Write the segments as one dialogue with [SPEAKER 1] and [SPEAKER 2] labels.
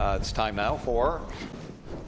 [SPEAKER 1] It's time now for,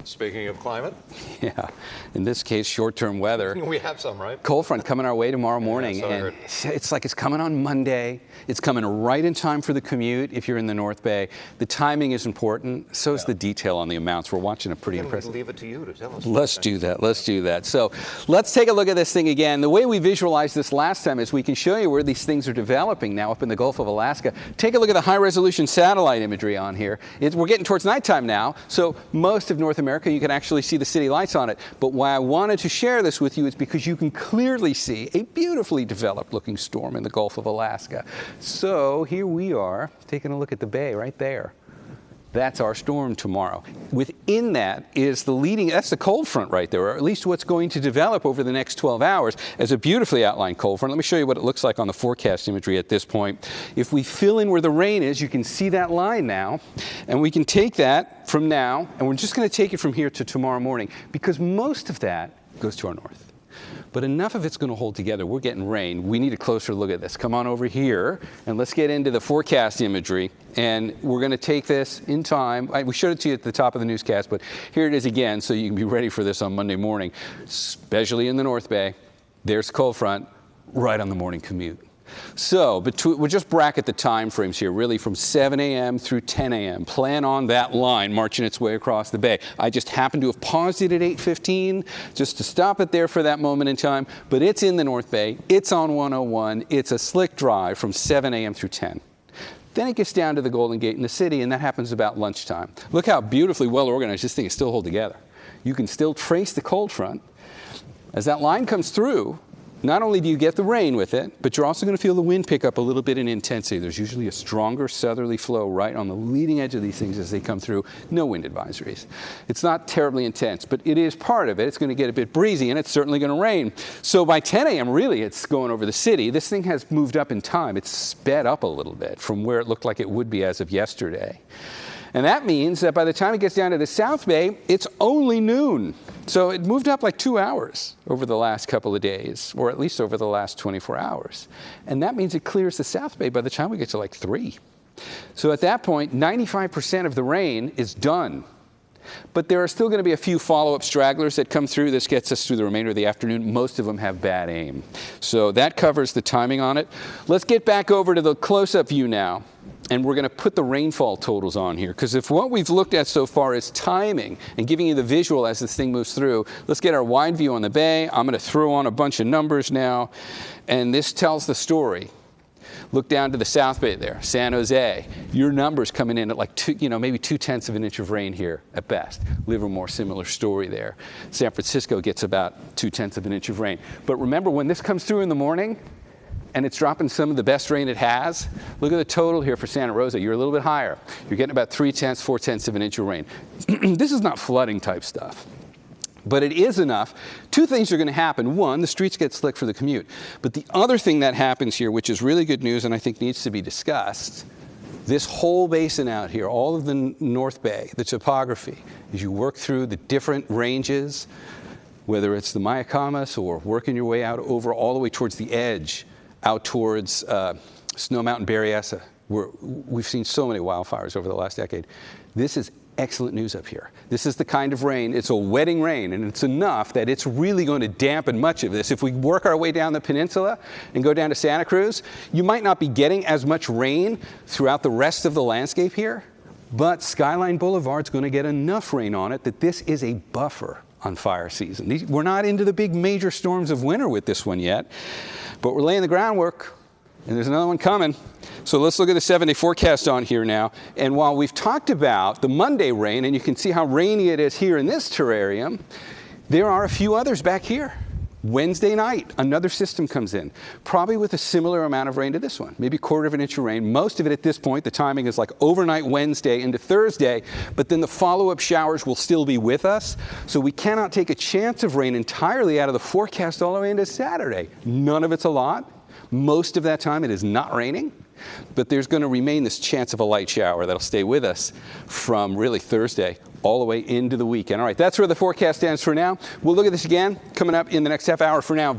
[SPEAKER 1] speaking of climate.
[SPEAKER 2] Yeah, in this case, short-term weather.
[SPEAKER 1] We have some, right?
[SPEAKER 2] Cold front coming our way tomorrow morning,
[SPEAKER 1] Yeah, so I
[SPEAKER 2] and
[SPEAKER 1] heard.
[SPEAKER 2] it's like it's coming on Monday. It's coming right in time for the commute if you're in the North Bay. The timing is important, so is the detail on the amounts. We're watching a pretty impressive.
[SPEAKER 1] Leave it to you to tell us.
[SPEAKER 2] Let's do that. Let's do that. So let's take a look at this thing again. The way we visualized this last time is we can show you where these things are developing now up in the Gulf of Alaska. Take a look at the high-resolution satellite imagery on here. We're getting towards nighttime now, so most of North America, you can actually see the city lights on it. But why I wanted to share this with you is because you can clearly see a beautifully developed looking storm in the Gulf of Alaska. So here we are taking a look at the bay right there. That's our storm tomorrow. Within that is that's the cold front right there, or at least what's going to develop over the next 12 hours as a beautifully outlined cold front. Let me show you what it looks like on the forecast imagery at this point. If we fill in where the rain is, you can see that line now, and we can take that from now, and we're just going to take it from here to tomorrow morning, because most of that goes to our north. But enough of it's going to hold together. We're getting rain. We need a closer look at this. Come on over here, and let's get into the forecast imagery. And we're going to take this in time. We showed it to you at the top of the newscast, but here it is again, so you can be ready for this on Monday morning, especially in the North Bay. There's cold front right on the morning commute. So we'll just bracket the time frames here, really from 7 a.m. through 10 a.m. Plan on that line marching its way across the bay. I just happened to have paused it at 8:15 just to stop it there for that moment in time, but it's in the North Bay. It's on 101. It's a slick drive from 7 a.m. through 10. Then it gets down to the Golden Gate in the city, and that happens about lunchtime. Look how beautifully well organized this thing is still hold together. You can still trace the cold front. As that line comes through, not only do you get the rain with it, but you're also going to feel the wind pick up a little bit in intensity. There's usually a stronger southerly flow right on the leading edge of these things as they come through. No wind advisories. It's not terribly intense, but it is part of it. It's going to get a bit breezy, and it's certainly going to rain. So by 10 a.m., really, it's going over the city. This thing has moved up in time. It's sped up a little bit from where it looked like it would be as of yesterday. And that means that by the time it gets down to the South Bay, it's only noon. So it moved up like 2 hours over the last couple of days, or at least over the last 24 hours. And that means it clears the South Bay by the time we get to like 3. So at that point, 95% of the rain is done. But there are still going to be a few follow-up stragglers that come through. This gets us through the remainder of the afternoon. Most of them have bad aim. So that covers the timing on it. Let's get back over to the close-up view now. And we're going to put the rainfall totals on here, because if what we've looked at so far is timing and giving you the visual as this thing moves through, let's get our wide view on the bay. I'm going to throw on a bunch of numbers now, and this tells the story. Look down to the South Bay there, San Jose. Your numbers coming in at like maybe 2/10 of an inch of rain here at best. Livermore, similar story there. San Francisco gets about 2/10 of an inch of rain. But remember, when this comes through in the morning, and it's dropping some of the best rain it has, look at the total here for Santa Rosa. You're a little bit higher. You're getting about 3/10, 4/10 of an inch of rain. This is not flooding type stuff, but it is enough. Two things are going to happen. One, the streets get slick for the commute. But the other thing that happens here, which is really good news and I think needs to be discussed, this whole basin out here, all of the North Bay, the topography, as you work through the different ranges, whether it's the Mayacamas or working your way out over all the way towards the edge, out towards Snow Mountain, Berryessa, where we've seen so many wildfires over the last decade. This is excellent news up here. This is the kind of rain, it's a wetting rain, and it's enough that it's really going to dampen much of this. If we work our way down the peninsula and go down to Santa Cruz, you might not be getting as much rain throughout the rest of the landscape here, but Skyline Boulevard's going to get enough rain on it that this is a buffer on fire season. We're not into the big major storms of winter with this one yet, but we're laying the groundwork, and there's another one coming. So let's look at the 7-day forecast on here now. And while we've talked about the Monday rain, and you can see how rainy it is here in this terrarium, there are a few others back here. Wednesday night, another system comes in, probably with a similar amount of rain to this one, maybe 1/4 of an inch of rain. Most of it at this point, the timing is like overnight Wednesday into Thursday, but then the follow-up showers will still be with us. So we cannot take a chance of rain entirely out of the forecast all the way into Saturday. None of it's a lot. Most of that time it is not raining, but there's going to remain this chance of a light shower that'll stay with us from really Thursday all the way into the weekend. All right, that's where the forecast stands for now. We'll look at this again coming up in the next half hour. For now,